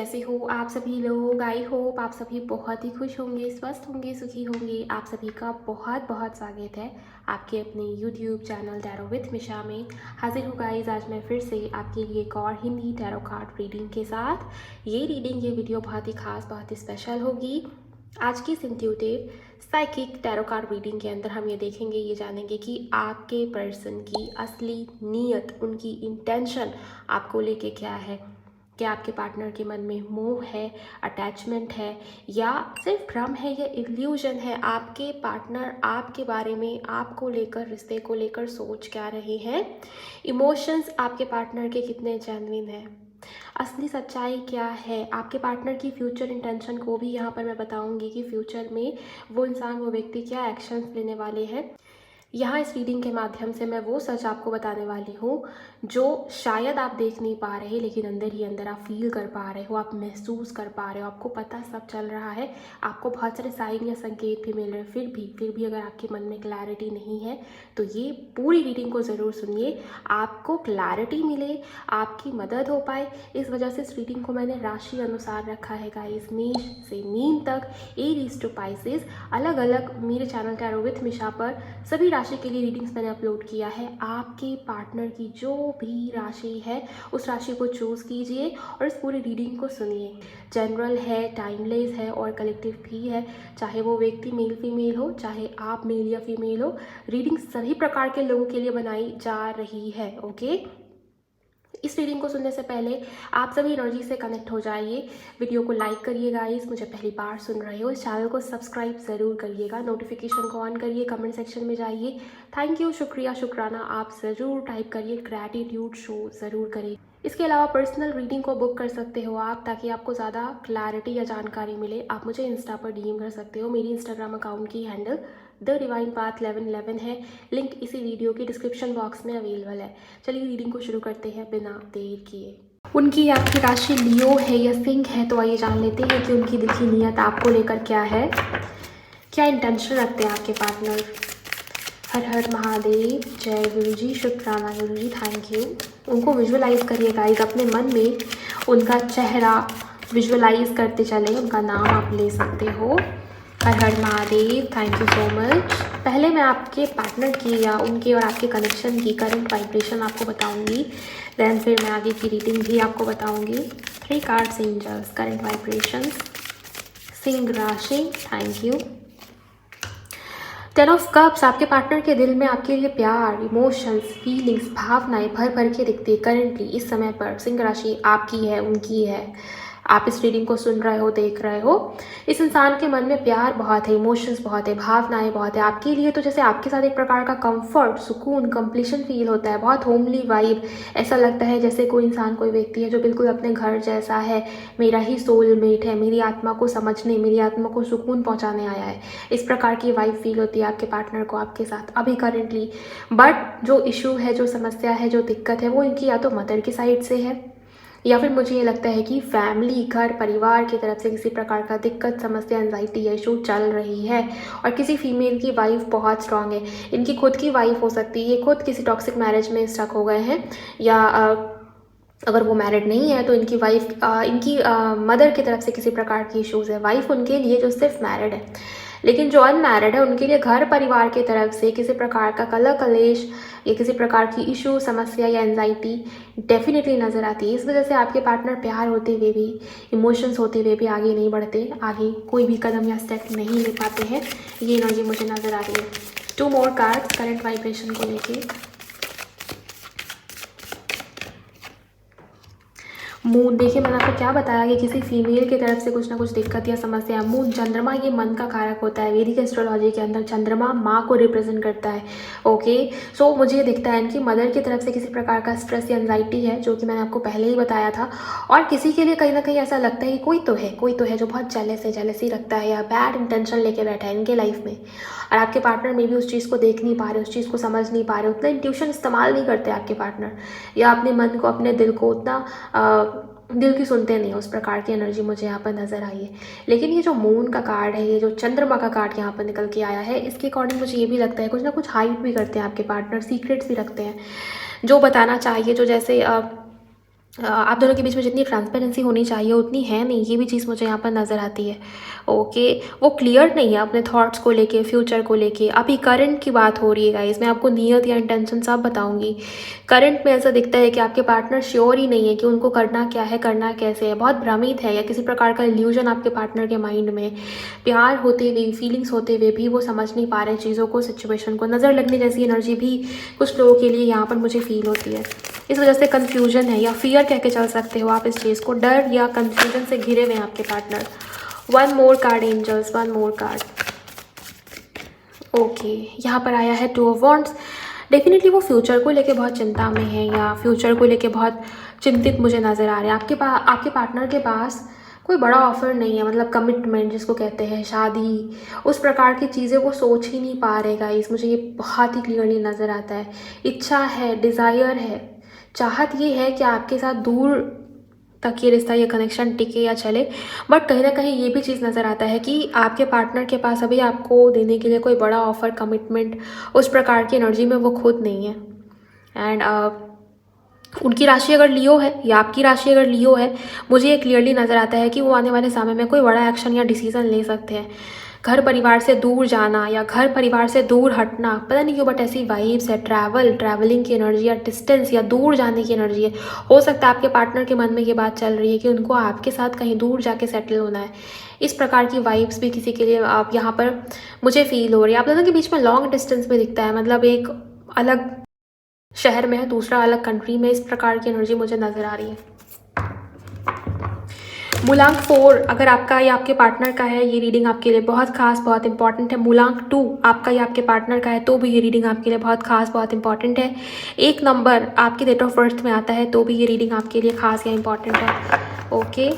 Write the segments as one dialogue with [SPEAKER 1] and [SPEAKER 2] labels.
[SPEAKER 1] कैसे हो आप सभी लोग। आई होप आप सभी बहुत ही खुश होंगे, स्वस्थ होंगे, सुखी होंगे। आप सभी का बहुत बहुत स्वागत है आपके अपने यूट्यूब चैनल टैरो विथ मिशा में। हाजिर हूँ गाइस आज मैं फिर से आपके लिए एक और हिंदी टैरो कार्ड रीडिंग के साथ। ये वीडियो बहुत ही खास, बहुत ही स्पेशल होगी। आज की इस intuitive psychic tarot card reading के अंदर हम ये देखेंगे, ये जानेंगे कि आपके पर्सन की असली नीयत, उनकी इंटेंशन आपको लेके क्या है। क्या आपके पार्टनर के मन में मोह है, अटैचमेंट है, या सिर्फ भ्रम है, या इल्यूजन है। आपके पार्टनर आपके बारे में, आपको लेकर, रिश्ते को लेकर सोच क्या रहे हैं। इमोशंस आपके पार्टनर के कितने जेन्युइन हैं, असली सच्चाई क्या है। आपके पार्टनर की फ्यूचर इंटेंशन को भी यहाँ पर मैं बताऊंगी कि फ्यूचर में वो इंसान, वो व्यक्ति क्या एक्शंस लेने वाले हैं। यहाँ इस रीडिंग के माध्यम से मैं वो सच आपको बताने वाली हूँ जो शायद आप देख नहीं पा रहे, लेकिन अंदर ही अंदर आप फील कर पा रहे हो, आप महसूस कर पा रहे हो, आपको पता सब चल रहा है। आपको बहुत सारे साइन या संकेत भी मिल रहे हैं। फिर भी अगर आपके मन में क्लैरिटी नहीं है तो ये पूरी रीडिंग को ज़रूर सुनिए, आपको क्लैरिटी मिले, आपकी मदद हो पाए। इस वजह से इस रीडिंग को मैंने राशि अनुसार रखा है गाइस, मेष से मीन तक, एरीज टू पाइसेस, अलग अलग मेरे चैनल टैरो विथ मिशा पर सभी राशि के लिए रीडिंग्स मैंने अपलोड किया है। आपके पार्टनर की जो भी राशि है उस राशि को चूज़ कीजिए और इस पूरी रीडिंग को सुनिए। जनरल है, टाइमलेस है और कलेक्टिव भी है। चाहे वो व्यक्ति मेल फीमेल हो, चाहे आप मेल या फीमेल हो, रीडिंग सभी प्रकार के लोगों के लिए बनाई जा रही है। ओके, इस रीडिंग को सुनने से पहले आप सभी एनर्जी से कनेक्ट हो जाइए। वीडियो को लाइक करिए गाइस, मुझे पहली बार सुन रहे हो इस चैनल को सब्सक्राइब ज़रूर करिएगा, नोटिफिकेशन को ऑन करिए, कमेंट सेक्शन में जाइए थैंक यू, शुक्रिया, शुक्राना आप ज़रूर टाइप करिए, ग्रैटिट्यूड शो ज़रूर करिए। इसके अलावा पर्सनल रीडिंग को बुक कर सकते हो आप, ताकि आपको ज़्यादा क्लैरिटी या जानकारी मिले। आप मुझे इंस्टा पर डीएम कर सकते हो। मेरी इंस्टाग्राम अकाउंट की हैंडल द डिवाइन पाथ 1111 है। लिंक इसी वीडियो की डिस्क्रिप्शन बॉक्स में अवेलेबल है। चलिए रीडिंग को शुरू करते हैं बिना देर किए। उनकी आपकी राशि लियो है या सिंह है, तो आइए जान लेते हैं कि उनकी दिल की नीयत आपको लेकर क्या है, क्या इंटेंशन रखते हैं आपके पार्टनर। हर हर महादेव, जय गुरु जी, शुक्राना गुरु जी, थैंक यू। उनको विजुअलाइज करिए गाइस, अपने मन में उनका चेहरा विजुअलाइज करते चले। उनका नाम आप ले सकते हो। हर हर Mahadev, thank you so much. पहले मैं आपके पार्टनर की या उनके और आपके कनेक्शन की करंट वाइब्रेशन आपको बताऊंगी, देन फिर मैं आगे की रीडिंग भी आपको बताऊंगी। 3 कार्ड्स एंजल्स, करंट वाइब्रेशन, सिंह राशि, थैंक यू। 10 ऑफ कप्स, आपके पार्टनर के दिल में आपके लिए प्यार, इमोशंस, फीलिंग्स, भावनाएं भर भर के दिखती है करंटली। इस समय पर सिंह राशि आपकी है, उनकी है। आप इस रीडिंग को सुन रहे हो, देख रहे हो। इस इंसान के मन में प्यार बहुत है, इमोशंस बहुत है, भावनाएं बहुत है आपके लिए। तो जैसे आपके साथ एक प्रकार का कंफर्ट, सुकून, कंप्लीशन फील होता है, बहुत होमली वाइब। ऐसा लगता है जैसे कोई इंसान, कोई व्यक्ति है जो बिल्कुल अपने घर जैसा है, मेरा ही सोलमेट है, मेरी आत्मा को समझने, मेरी आत्मा को सुकून पहुंचाने आया है। इस प्रकार की वाइब फील होती है आपके पार्टनर को आपके साथ अभी करेंटली। बट जो इशू है, जो समस्या है, जो दिक्कत है, वो इनकी या तो मदर की साइड से है, या फिर मुझे ये लगता है कि फैमिली, घर परिवार की तरफ से किसी प्रकार का दिक्कत, समस्या, एंजाइटी या इशू चल रही है। और किसी फीमेल की वाइफ बहुत स्ट्रांग है, इनकी खुद की वाइफ हो सकती है, ये खुद किसी टॉक्सिक मैरिज में स्टक हो गए हैं, या अगर वो मैरिड नहीं है तो इनकी वाइफ, इनकी मदर की तरफ से किसी प्रकार की इश्यूज़ है। वाइफ उनके लिए जो सिर्फ मैरिड है, लेकिन जो अनमैरिड है उनके लिए घर परिवार की तरफ से किसी प्रकार का कलह कलेश या किसी प्रकार की इशू, समस्या या एंजाइटी डेफिनेटली नज़र आती है। इस वजह से आपके पार्टनर प्यार होते हुए भी, इमोशंस होते हुए भी आगे नहीं बढ़ते, आगे कोई भी कदम या स्टेप नहीं ले पाते हैं। ये एनर्जी मुझे नज़र आ रही है। 2 मोर कार्ड्स करंट वाइब्रेशन को लेके। मून, देखिए मैंने आपको क्या बताया कि किसी फीमेल की तरफ से कुछ ना कुछ दिक्कत या समस्या। मून, चंद्रमा, ये मन का कारक होता है। वैदिक एस्ट्रोलॉजी के अंदर चंद्रमा माँ को रिप्रेजेंट करता है। ओके, सो मुझे दिखता है इनकी मदर की तरफ से किसी प्रकार का स्ट्रेस या एंजाइटी है, जो कि मैंने आपको पहले ही बताया था। और किसी के लिए कहीं ना कहीं ऐसा लगता है कि कोई तो है जो बहुत जेलस है, जेलसी रखता है या बैड इंटेंशन लेके बैठा है इनके लाइफ में। और आपके पार्टनर में भी उस चीज़ को देख नहीं पा रहे, उस चीज़ को समझ नहीं पा रहे, उतना इंट्यूशन इस्तेमाल नहीं करते आपके पार्टनर, या अपने मन को, अपने दिल को उतना दिल की सुनते नहीं, उस प्रकार की एनर्जी मुझे यहाँ पर नज़र आई है। लेकिन ये जो मून का कार्ड है, ये जो चंद्रमा का कार्ड यहाँ पर निकल के आया है, इसके अकॉर्डिंग मुझे ये भी लगता है कुछ ना कुछ हाइड भी करते हैं आपके पार्टनर, सीक्रेट्स भी रखते हैं जो बताना चाहिए, जो जैसे आप दोनों के बीच में जितनी ट्रांसपेरेंसी होनी चाहिए उतनी है नहीं, ये भी चीज़ मुझे यहाँ पर नज़र आती है। ओके, वो क्लियर नहीं है अपने थॉट्स को लेके, फ्यूचर को लेके। अभी करंट की बात हो रही है गाइस, मैं आपको नियत या इंटेंशन सब बताऊंगी। करंट में ऐसा दिखता है कि आपके पार्टनर श्योर ही नहीं है कि उनको करना क्या है, करना कैसे है, बहुत भ्रमित है, या किसी प्रकार का इल्यूजन आपके पार्टनर के माइंड में। प्यार होते हुए, फीलिंग्स होते हुए भी वो समझ नहीं पा रहे चीज़ों को, सिचुएशन को। नज़र लगने जैसी एनर्जी भी कुछ लोगों के लिए यहाँ पर मुझे फील होती है। इस वजह से कन्फ्यूजन है, या फियर कह के चल सकते हो आप इस चीज़ को। डर या कन्फ्यूजन से घिरे हुए हैं आपके partner. One more card angels, one more card. Okay, यहाँ पर आया है टू ऑफ वॉन्ड्स। डेफिनेटली वो फ्यूचर को लेके बहुत चिंता में है, या फ्यूचर को लेके बहुत चिंतित मुझे नज़र आ रहे हैं। आपके पार्टनर के पास कोई बड़ा ऑफर नहीं है, मतलब कमिटमेंट जिसको कहते हैं, शादी, उस प्रकार की चीज़ें वो सोच ही नहीं पा रहे गाइस। मुझे ये बहुत ही क्लियरली नज़र आता है। इच्छा है, डिज़ायर है, चाहत ये है कि आपके साथ दूर तक ये रिश्ता, ये कनेक्शन टिके या चले। बट कहीं ना कहीं ये भी चीज़ नज़र आता है कि आपके पार्टनर के पास अभी आपको देने के लिए कोई बड़ा ऑफर, कमिटमेंट, उस प्रकार की एनर्जी में वो खुद नहीं है। एंड उनकी राशि अगर लियो है या आपकी राशि अगर लियो है, मुझे ये क्लियरली नज़र आता है कि वो आने वाले समय में कोई बड़ा एक्शन या डिसीजन ले सकते हैं। घर परिवार से दूर जाना या घर परिवार से दूर हटना, पता नहीं क्यों बट ऐसी वाइब्स है। ट्रैवलिंग की एनर्जी, या डिस्टेंस, या दूर जाने की एनर्जी है। हो सकता है आपके पार्टनर के मन में ये बात चल रही है कि उनको आपके साथ कहीं दूर जाके सेटल होना है। इस प्रकार की वाइब्स भी किसी के लिए आप यहाँ पर मुझे फील हो रही है। आप दोनों के बीच में लॉन्ग डिस्टेंस में दिखता है, मतलब एक अलग शहर में है, दूसरा अलग कंट्री में। इस प्रकार की एनर्जी मुझे नज़र आ रही है। मूलांक 4 अगर आपका या आपके पार्टनर का है, ये रीडिंग आपके लिए बहुत खास, बहुत इंपॉर्टेंट है। मूलांक 2 आपका या आपके पार्टनर का है तो भी ये रीडिंग आपके लिए बहुत खास, बहुत इंपॉर्टेंट है। 1 नंबर आपकी डेट ऑफ बर्थ में आता है तो भी ये रीडिंग आपके लिए खास या इंपॉर्टेंट है। Okay,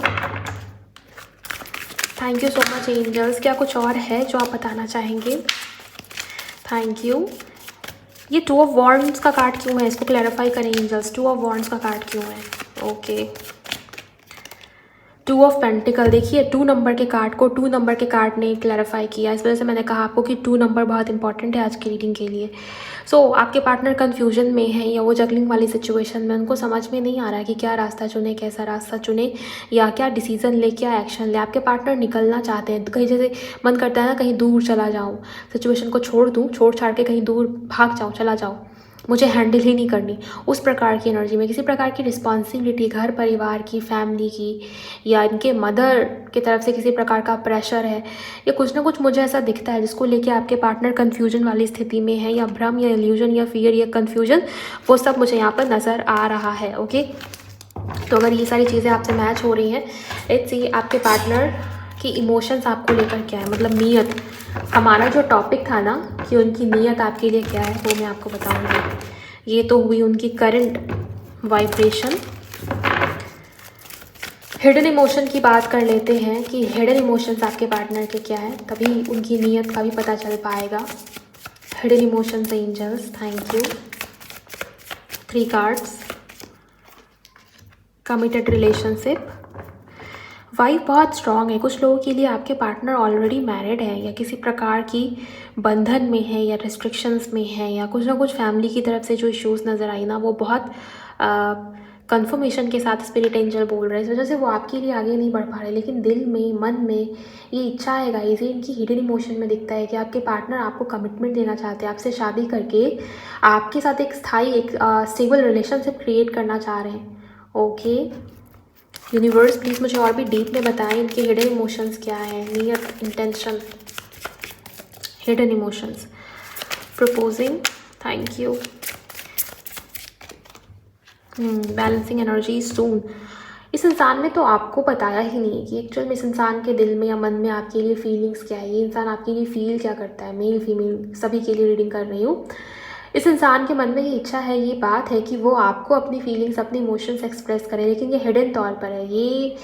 [SPEAKER 1] thank you so much angels. क्या कुछ और है जो आप बताना चाहेंगे? Thank you. ये 2 ऑफ वॉन्ड्स का कार्ड क्यों है, इसको क्लैरिफाई करें एंजल्स। 2 ऑफ वॉन्ड्स का कार्ड क्यों है? Okay, 2 of pentacle. देखिए 2 नंबर के कार्ड को 2 नंबर के कार्ड ने क्लैरिफाई किया, इस वजह से मैंने कहा आपको कि 2 नंबर बहुत इंपॉर्टेंट है आज की रीडिंग के लिए। आपके पार्टनर कन्फ्यूजन में है, या वो जगलिंग वाली सिचुएशन में, उनको समझ में नहीं आ रहा है कि क्या रास्ता चुने, कैसा रास्ता चुने, या क्या डिसीजन ले, क्या एक्शन ले। आपके पार्टनर निकलना चाहते हैं कहीं, जैसे मन करता है ना कहीं दूर चला जाऊँ, सिचुएशन को छोड़ दूँ, छोड़ छाड़ के कहीं दूर भाग जाऊँ, चला जाऊँ, मुझे हैंडल ही नहीं करनी। उस प्रकार की एनर्जी में किसी प्रकार की रिस्पॉन्सिबिलिटी, घर परिवार की, फैमिली की, या इनके मदर की तरफ से किसी प्रकार का प्रेशर है, या कुछ ना कुछ मुझे ऐसा दिखता है जिसको लेके आपके पार्टनर कन्फ्यूजन वाली स्थिति में है, या भ्रम, या इल्यूजन, या फियर, या कन्फ्यूजन, वो सब मुझे यहाँ पर नज़र आ रहा है। ओके, तो अगर ये सारी चीज़ें आपसे मैच हो रही हैं, लेट्स सी आपके पार्टनर की इमोशंस आपको लेकर क्या है, मतलब नीयत। हमारा जो टॉपिक था ना कि उनकी नीयत आपके लिए क्या है, वो मैं आपको बताऊंगी। ये तो हुई उनकी करंट वाइब्रेशन। हिडन इमोशन की बात कर लेते हैं कि हिडन इमोशंस आपके पार्टनर के क्या है, तभी उनकी नीयत का भी पता चल पाएगा। Hidden emotions angels, thank you. 3 cards. Committed relationship, wife बहुत स्ट्रॉन्ग है। कुछ लोगों के लिए आपके पार्टनर ऑलरेडी मैरिड है, या किसी प्रकार की बंधन में है, या रिस्ट्रिक्शंस में है, या कुछ ना कुछ फैमिली की तरफ से जो इश्यूज़ नज़र आई ना, वो बहुत कंफर्मेशन के साथ स्पिरिट एंजल बोल रहे हैं। इस वजह से वो आपके लिए आगे नहीं बढ़ पा रहे, लेकिन दिल में, मन में ये इच्छा है गाइस, ये इनकी हिडन इमोशन में दिखता है कि आपके पार्टनर आपको कमिटमेंट देना चाहते हैं, आपसे शादी करके आपके साथ एक स्थायी, एक स्टेबल रिलेशनशिप क्रिएट करना चाह रहे हैं। ओके, यूनिवर्स प्लीज़ मुझे और भी डीप में बताएं इनके हिडन इमोशंस क्या है, नियत, intention, hidden emotions, proposing, thank you. Balancing energy soon. इस इंसान ने तो आपको बताया ही नहीं कि एक्चुअल में इस इंसान के दिल में या मन में आपके लिए फीलिंग्स क्या है, ये इंसान आपके लिए फील क्या करता है। मेल फीमेल सभी के लिए रीडिंग कर रही हूँ। इस इंसान के मन में ये इच्छा है, ये बात है कि वो आपको अपनी फीलिंग्स, अपने इमोशंस एक्सप्रेस करे, लेकिन ये हिडन तौर पर है। ये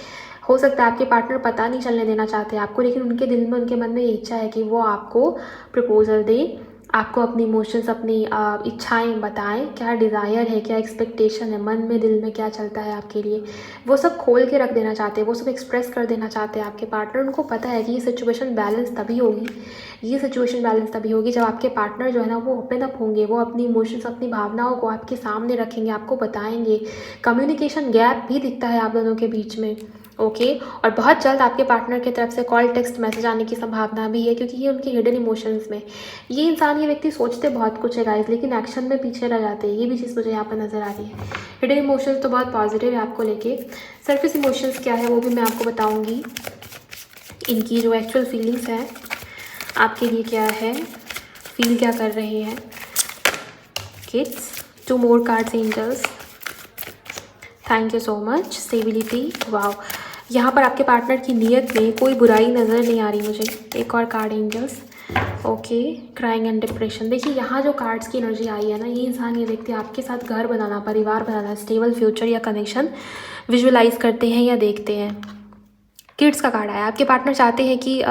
[SPEAKER 1] हो सकता है आपके पार्टनर पता नहीं चलने देना चाहते हैं आपको, लेकिन उनके दिल में, उनके मन में ये इच्छा है कि वो आपको प्रपोजल दे, आपको अपनी इमोशंस, अपनी इच्छाएं बताएं, क्या डिज़ायर है, क्या एक्सपेक्टेशन है, मन में दिल में क्या चलता है आपके लिए, वो सब खोल के रख देना चाहते हैं, वो सब एक्सप्रेस कर देना चाहते हैं आपके पार्टनर। उनको पता है कि ये सिचुएशन बैलेंस तभी होगी, ये सिचुएशन बैलेंस तभी होगी जब आपके पार्टनर जो है ना वो ओपन अप होंगे, वो अपनी इमोशंस, अपनी भावनाओं को आपके सामने रखेंगे, आपको बताएंगे। कम्युनिकेशन गैप भी दिखता है आप दोनों के बीच में, ओके। और बहुत जल्द आपके पार्टनर की तरफ से कॉल, टेक्स्ट, मैसेज आने की संभावना भी है, क्योंकि ये उनके हिडन इमोशंस में, ये इंसान, ये व्यक्ति सोचते बहुत कुछ है गाइस, लेकिन एक्शन में पीछे रह जाते हैं। ये भी चीज़ मुझे यहाँ पर नज़र आ रही है। हिडन इमोशंस तो बहुत पॉजिटिव है आपको लेके। सरफेस इमोशंस क्या है वो भी मैं आपको बताऊँगी। इनकी जो एक्चुअल फीलिंग्स हैं आपके लिए क्या है, फील क्या कर रहे हैं। Kids, 2 more cards angels, thank you so much. Stability, wow, यहाँ पर आपके पार्टनर की नीयत में कोई बुराई नज़र नहीं आ रही मुझे। एक और card angels, okay. Crying and depression, देखिए यहाँ जो कार्ड्स की एनर्जी आई है ना, ये इंसान, ये व्यक्ति आपके साथ घर बनाना, परिवार बनाना, स्टेबल फ्यूचर या कनेक्शन विजुअलाइज करते हैं या देखते हैं। किड्स का कार्ड आया, आपके पार्टनर चाहते हैं कि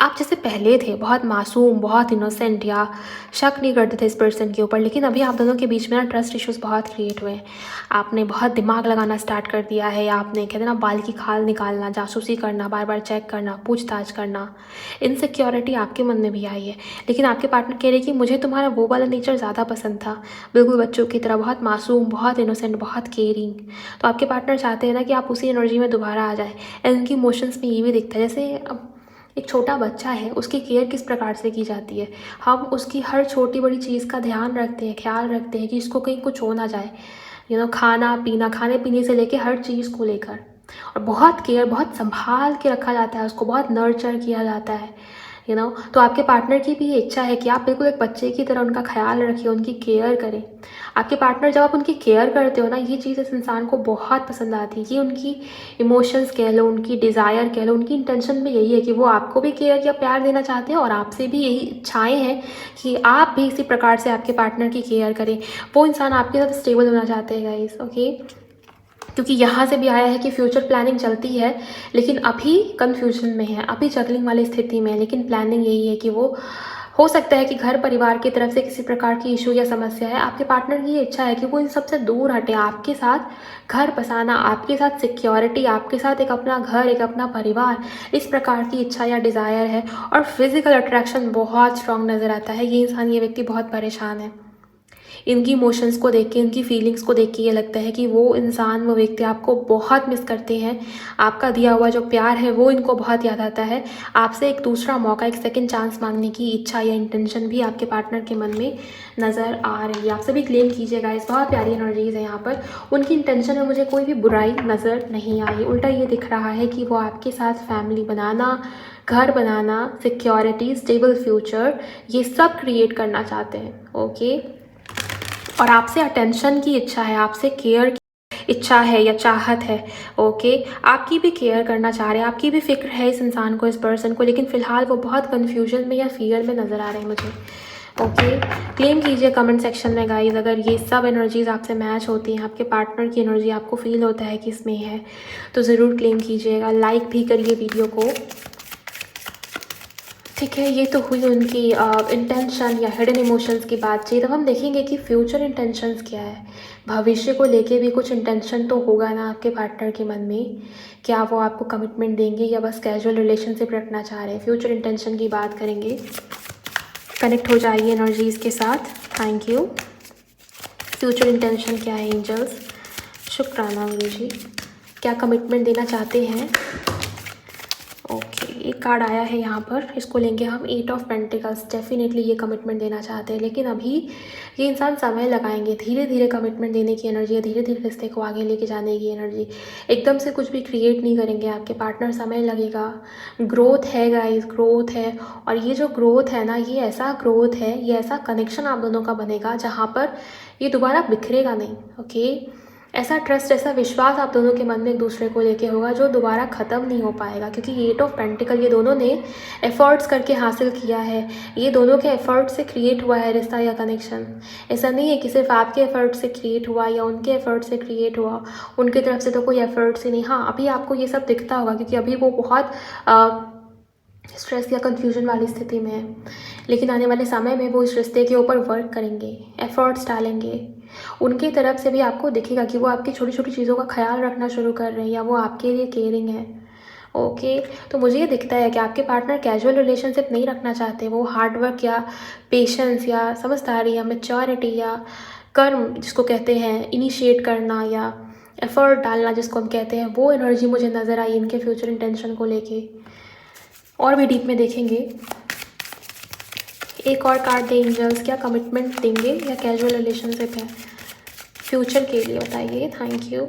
[SPEAKER 1] आप जैसे पहले थे, बहुत मासूम, बहुत इनोसेंट, या शक नहीं करते थे इस पर्सन के ऊपर, लेकिन अभी आप दोनों के बीच में ना ट्रस्ट इश्यूज़ बहुत क्रिएट हुए हैं। आपने बहुत दिमाग लगाना स्टार्ट कर दिया है, या आपने कहते ना बाल की खाल निकालना, जासूसी करना, बार बार चेक करना, पूछताछ करना, इनसिक्योरिटी आपके मन में भी आई है। लेकिन आपके पार्टनर कह रहे कि मुझे तुम्हारा वो वाला नेचर ज़्यादा पसंद था, बिल्कुल बच्चों की तरह, बहुत मासूम, बहुत इनोसेंट, बहुत केयरिंग। तो आपके पार्टनर चाहते हैं ना कि आप उसी एनर्जी में दोबारा आ जाए। एंड उनकी इमोशंस में ये भी दिखता है, जैसे अब एक छोटा बच्चा है, उसकी केयर किस प्रकार से की जाती है। हम उसकी हर छोटी बड़ी चीज़ का ध्यान रखते हैं, ख्याल रखते हैं कि इसको कहीं कुछ हो ना जाए। खाना पीना, खाने पीने से लेके हर चीज़ को लेकर, और बहुत केयर, बहुत संभाल के रखा जाता है उसको, बहुत नर्चर किया जाता है। तो आपके पार्टनर की भी ये इच्छा है कि आप बिल्कुल एक बच्चे की तरह उनका ख्याल रखिए, उनकी केयर करें। आपके पार्टनर, जब आप उनकी केयर करते हो ना, ये चीज़ इस इंसान को बहुत पसंद आती है। ये उनकी इमोशंस कह लो, उनकी डिज़ायर कह लो, उनकी इंटेंशन भी यही है कि वो आपको भी केयर या प्यार देना चाहते हैं, और आपसे भी यही इच्छाएँ हैं कि आप भी इसी प्रकार से आपके पार्टनर की केयर करें। वो इंसान आपके साथ स्टेबल होना चाहते हैं गाइस, ओके। क्योंकि यहाँ से भी आया है कि फ्यूचर प्लानिंग चलती है, लेकिन अभी कन्फ्यूजन में है, अभी जगलिंग वाली स्थिति में है। लेकिन प्लानिंग यही है कि वो हो सकता है कि घर परिवार की तरफ से किसी प्रकार की इशू या समस्या है। आपके पार्टनर की ये इच्छा है कि वो इन सबसे दूर हटे, आपके साथ घर बसाना, आपके साथ सिक्योरिटी, आपके साथ एक अपना घर, एक अपना परिवार, इस प्रकार की इच्छा या डिज़ायर है। और फिजिकल अट्रैक्शन बहुत स्ट्रांग नज़र आता है। ये इंसान, ये व्यक्ति बहुत परेशान है। इनकी इमोशंस को देख के, इनकी फीलिंग्स को देख के ये लगता है कि वो इंसान, वो व्यक्ति आपको बहुत मिस करते हैं। आपका दिया हुआ जो प्यार है वो इनको बहुत याद आता है। आपसे एक दूसरा मौका, एक सेकंड चांस मांगने की इच्छा या इंटेंशन भी आपके पार्टनर के मन में नज़र आ रही है। आप सभी क्लेम कीजिएगा, इस बहुत प्यारी एनर्जीज़ है यहाँ पर। उनकी इंटेंशन में मुझे कोई भी बुराई नज़र नहीं आई, उल्टा ये दिख रहा है कि वो आपके साथ फैमिली बनाना, घर बनाना, सिक्योरिटी, स्टेबल फ्यूचर, ये सब क्रिएट करना चाहते हैं, ओके। और आपसे अटेंशन की इच्छा है, आपसे केयर की इच्छा है या चाहत है, ओके। आपकी भी केयर करना चाह रहे हैं, आपकी भी फिक्र है इस इंसान को, इस पर्सन को, लेकिन फ़िलहाल वो बहुत कन्फ्यूजन में या फियर में नज़र आ रहे हैं मुझे, ओके। क्लेम कीजिए कमेंट सेक्शन में गाइज, अगर ये सब एनर्जीज़ आपसे मैच होती हैं, आपके पार्टनर की एनर्जी आपको फील होता है कि इसमें है, तो ज़रूर क्लेम कीजिएगा। लाइक भी करिए वीडियो को, ठीक है। ये तो हुई उनकी इंटेंशन या हिडन इमोशंस की बातचीत। अब हम देखेंगे कि फ्यूचर इंटेंशंस क्या है। भविष्य को लेके भी कुछ इंटेंशन तो होगा ना आपके पार्टनर के मन में। क्या वो आपको कमिटमेंट देंगे या बस कैजुअल रिलेशनशिप रखना चाह रहे हैं। फ्यूचर इंटेंशन की बात करेंगे, कनेक्ट हो जाइए एनर्जीज़ के साथ। Thank you. फ्यूचर इंटेंशन क्या है एंजल्स? शुक्राना गुरु जी, क्या कमिटमेंट देना चाहते हैं? ओके, एक कार्ड आया है यहाँ पर, इसको लेंगे हम। 8 ऑफ पेंटिकल्स, डेफिनेटली ये कमिटमेंट देना चाहते हैं, लेकिन अभी ये इंसान समय लगाएंगे। धीरे धीरे कमिटमेंट देने की एनर्जी है, धीरे धीरे रिश्ते को आगे लेके जाने की एनर्जी। एकदम से कुछ भी क्रिएट नहीं करेंगे आपके पार्टनर, समय लगेगा। ग्रोथ है गाइस, ग्रोथ है। और ये जो ग्रोथ है ना, ये ऐसा ग्रोथ है, ये ऐसा कनेक्शन आप दोनों का बनेगा जहाँ पर ये दोबारा बिखरेगा नहीं, ओके। ऐसा ट्रस्ट, ऐसा विश्वास आप दोनों के मन में एक दूसरे को लेके होगा जो दोबारा ख़त्म नहीं हो पाएगा। क्योंकि 8 ऑफ पेंटिकल, ये दोनों ने एफ़र्ट्स करके हासिल किया है, ये दोनों के एफ़र्ट से क्रिएट हुआ है रिश्ता या कनेक्शन। ऐसा नहीं है कि सिर्फ आपके एफ़र्ट से क्रिएट हुआ या उनके एफ़र्ट से क्रिएट हुआ, उनकी तरफ से तो कोई एफ़र्ट्स ही नहीं। हाँ, अभी आपको ये सब दिखता होगा क्योंकि अभी वो बहुत स्ट्रेस या कन्फ्यूजन वाली स्थिति में है, लेकिन आने वाले समय में वो इस रिश्ते के ऊपर वर्क करेंगे, एफर्ट्स डालेंगे। उनकी तरफ से भी आपको दिखेगा कि वो आपकी छोटी छोटी चीज़ों का ख्याल रखना शुरू कर रहे हैं या वो आपके लिए केयरिंग है। ओके, तो मुझे ये दिखता है कि आपके पार्टनर कैजुअल रिलेशनशिप नहीं रखना चाहते। वो हार्ड वर्क या पेशेंस या समझदारी या मैच्योरिटी या कर्म जिसको कहते हैं, इनिशिएट करना या एफर्ट डालना जिसको हम कहते हैं, वो एनर्जी मुझे नज़र आई इनके फ्यूचर इंटेंशन को लेके। और भी डीप में देखेंगे। एक और कार्ड दे एंजल्स, क्या कमिटमेंट देंगे या कैजुअल रिलेशनशिप है फ्यूचर के लिए, बताइए। Thank you.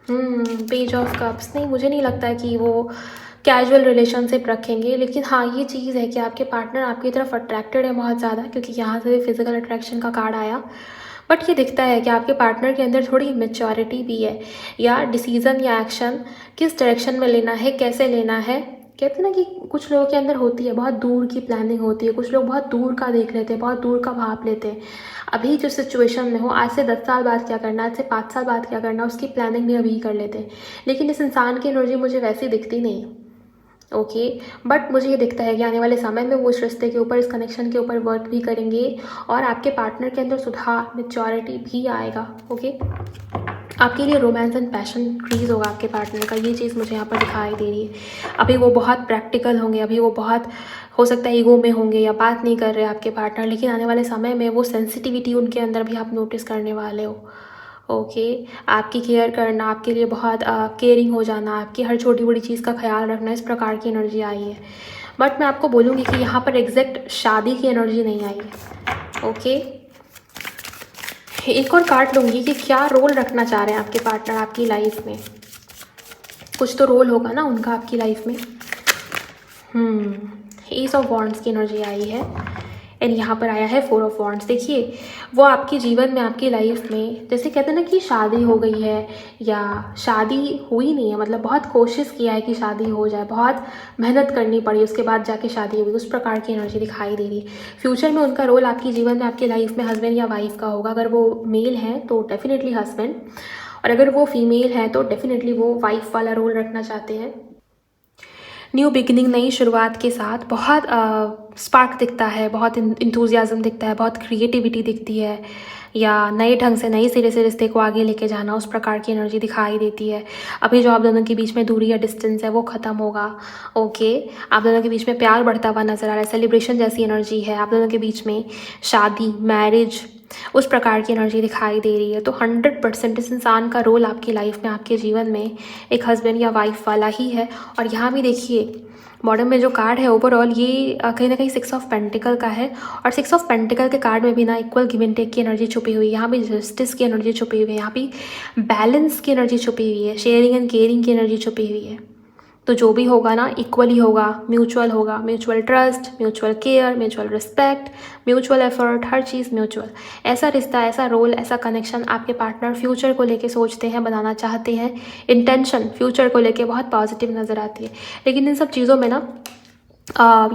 [SPEAKER 1] Page of cups, नहीं मुझे नहीं लगता है कि वो कैजुअल रिलेशनशिप रखेंगे, लेकिन हाँ ये चीज़ है कि आपके पार्टनर आपकी तरफ अट्रैक्टेड है बहुत ज़्यादा, क्योंकि यहाँ से फिजिकल अट्रैक्शन का कार्ड आया। बट ये दिखता है कि आपके पार्टनर के अंदर थोड़ी मेच्योरिटी भी है, या डिसीज़न या एक्शन किस डायरेक्शन में लेना है, कैसे लेना है। कहते हैं ना कि कुछ लोगों के अंदर होती है, बहुत दूर की प्लानिंग होती है, कुछ लोग बहुत दूर का देख लेते हैं, बहुत दूर का भाप लेते हैं। अभी जो सिचुएशन में हो, आज से 10 साल बाद क्या करना, आज से 5 साल बाद क्या करना, उसकी प्लानिंग भी अभी कर लेते हैं। लेकिन इस इंसान की एनर्जी मुझे वैसी दिखती नहीं। ओके, बट मुझे ये दिखता है कि आने वाले समय में वो इस रिश्ते के ऊपर, इस कनेक्शन के ऊपर वर्क भी करेंगे और आपके पार्टनर के अंदर सुधार, मैच्योरिटी भी आएगा। ओके, आपके लिए रोमांस एंड पैशन इंक्रीज होगा आपके पार्टनर का, ये चीज़ मुझे यहाँ पर दिखाई दे रही है। अभी वो बहुत प्रैक्टिकल होंगे, अभी वो बहुत हो सकता है ईगो में होंगे या बात नहीं कर रहे आपके पार्टनर, लेकिन आने वाले समय में वो सेंसिटिविटी उनके अंदर भी आप नोटिस करने वाले हो। ओके, आपकी केयर करना, आपके लिए बहुत केयरिंग हो जाना, आपकी हर छोटी बड़ी चीज़ का ख्याल रखना, इस प्रकार की एनर्जी आई है। बट मैं आपको बोलूँगी कि यहाँ पर एग्जैक्ट शादी की एनर्जी नहीं आई है। ओके, एक और कार्ड लूँगी कि क्या रोल रखना चाह रहे हैं आपके पार्टनर आपकी लाइफ में। कुछ तो रोल होगा ना उनका आपकी लाइफ में। एस ऑफ वॉन्ड्स की एनर्जी आई है एंड यहाँ पर आया है 4 ऑफ वॉन्ड्स। देखिए, वो आपके जीवन में, आपकी लाइफ में, जैसे कहते हैं ना कि शादी हो गई है या शादी हुई नहीं है, मतलब बहुत कोशिश किया है कि शादी हो जाए, बहुत मेहनत करनी पड़ी, उसके बाद जाके शादी हुई, उस प्रकार की एनर्जी दिखाई दे रही है। फ्यूचर में उनका रोल आपके जीवन में, आपकी लाइफ में हस्बैंड या वाइफ का होगा। अगर वो मेल है तो डेफिनेटली हस्बैंड, और अगर वो फीमेल है तो डेफिनेटली वो वाइफ वाला रोल रखना चाहते हैं। न्यू बिगिनिंग, नई शुरुआत के साथ बहुत स्पार्क दिखता है, बहुत इंथुजियाज्म दिखता है, बहुत क्रिएटिविटी दिखती है, या नए ढंग से, नए सिरे से रिश्ते को आगे लेके जाना, उस प्रकार की एनर्जी दिखाई देती है। अभी जो आप दोनों के बीच में दूरी या डिस्टेंस है वो ख़त्म होगा। ओके, आप दोनों के बीच में प्यार बढ़ता हुआ नजर आ रहा है, सेलिब्रेशन जैसी एनर्जी है, आप दोनों के बीच में शादी, मैरिज, उस प्रकार की एनर्जी दिखाई दे रही है। तो 100% इस इंसान का रोल आपकी लाइफ में, आपके जीवन में एक हस्बैंड या वाइफ वाला ही है। और यहाँ भी देखिए, बॉटम में जो कार्ड है ओवरऑल ये कहीं ना कहीं 6 ऑफ पेंटिकल का है, और 6 ऑफ पेंटिकल के कार्ड में भी ना इक्वल गिव एंड टेक की एनर्जी छुपी हुई है। यहाँ भी जस्टिस की एनर्जी छुपी हुई है, यहाँ भी बैलेंस की एनर्जी छुपी हुई है, शेयरिंग एंड केयरिंग की एनर्जी छुपी हुई है। तो जो भी होगा ना इक्वली होगा, mutual trust, mutual care, mutual respect, mutual effort, हर चीज़ म्यूचुअल। ऐसा रिश्ता, ऐसा रोल, ऐसा कनेक्शन आपके पार्टनर फ्यूचर को लेके सोचते हैं, बनाना चाहते हैं। इंटेंशन फ्यूचर को लेके बहुत पॉजिटिव नज़र आती है। लेकिन इन सब चीज़ों में ना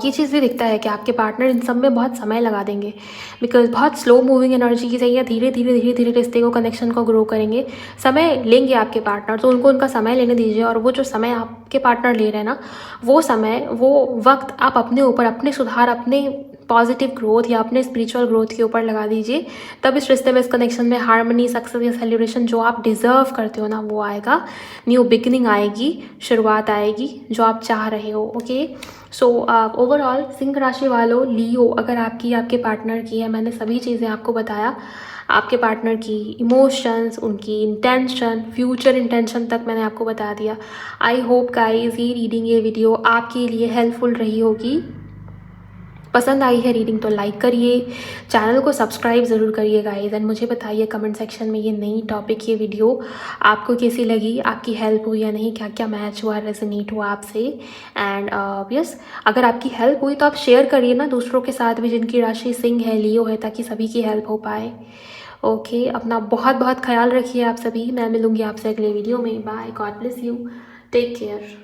[SPEAKER 1] ये चीज़ भी दिखता है कि आपके पार्टनर इन सब में बहुत समय लगा देंगे, बिकॉज बहुत स्लो मूविंग एनर्जी की चाहिए। धीरे धीरे रिश्ते को, कनेक्शन को ग्रो करेंगे, समय लेंगे आपके पार्टनर, तो उनको उनका समय लेने दीजिए। और वो जो समय आपके पार्टनर ले रहे हैं ना, वो समय, वो वक्त आप अपने ऊपर, अपने सुधार, अपने पॉजिटिव ग्रोथ या अपने स्पिरिचुअल ग्रोथ के ऊपर लगा दीजिए। तब इस रिश्ते में, इस कनेक्शन में हार्मनी, सक्सेस या सेलिब्रेशन जो आप डिज़र्व करते हो ना, वो आएगा। न्यू बिगिनिंग आएगी, शुरुआत आएगी जो आप चाह रहे हो। ओके, सो ओवरऑल सिंह राशि वालों, लियो, अगर आपके पार्टनर की है, मैंने सभी चीज़ें आपको बताया। आपके पार्टनर की इमोशंस, उनकी इंटेंशन, फ्यूचर इंटेंशन तक मैंने आपको बता दिया। आई होप गाइस ये रीडिंग, ये वीडियो आपके लिए हेल्पफुल रही होगी। पसंद आई है रीडिंग तो लाइक करिए, चैनल को सब्सक्राइब ज़रूर करिए गाइस, एंड मुझे बताइए कमेंट सेक्शन में ये नई टॉपिक, ये वीडियो आपको कैसी लगी, आपकी हेल्प हुई या नहीं, क्या क्या मैच हुआ, रेजोनेट हुआ आपसे। एंड यस, अगर आपकी हेल्प हुई तो आप शेयर करिए ना दूसरों के साथ भी जिनकी राशि सिंह है, लियो है, ताकि सभी की हेल्प हो पाए। ओके, अपना बहुत बहुत ख्याल रखिए आप सभी। मैं मिलूँगी आपसे अगले वीडियो में। Bye, God bless you, take care.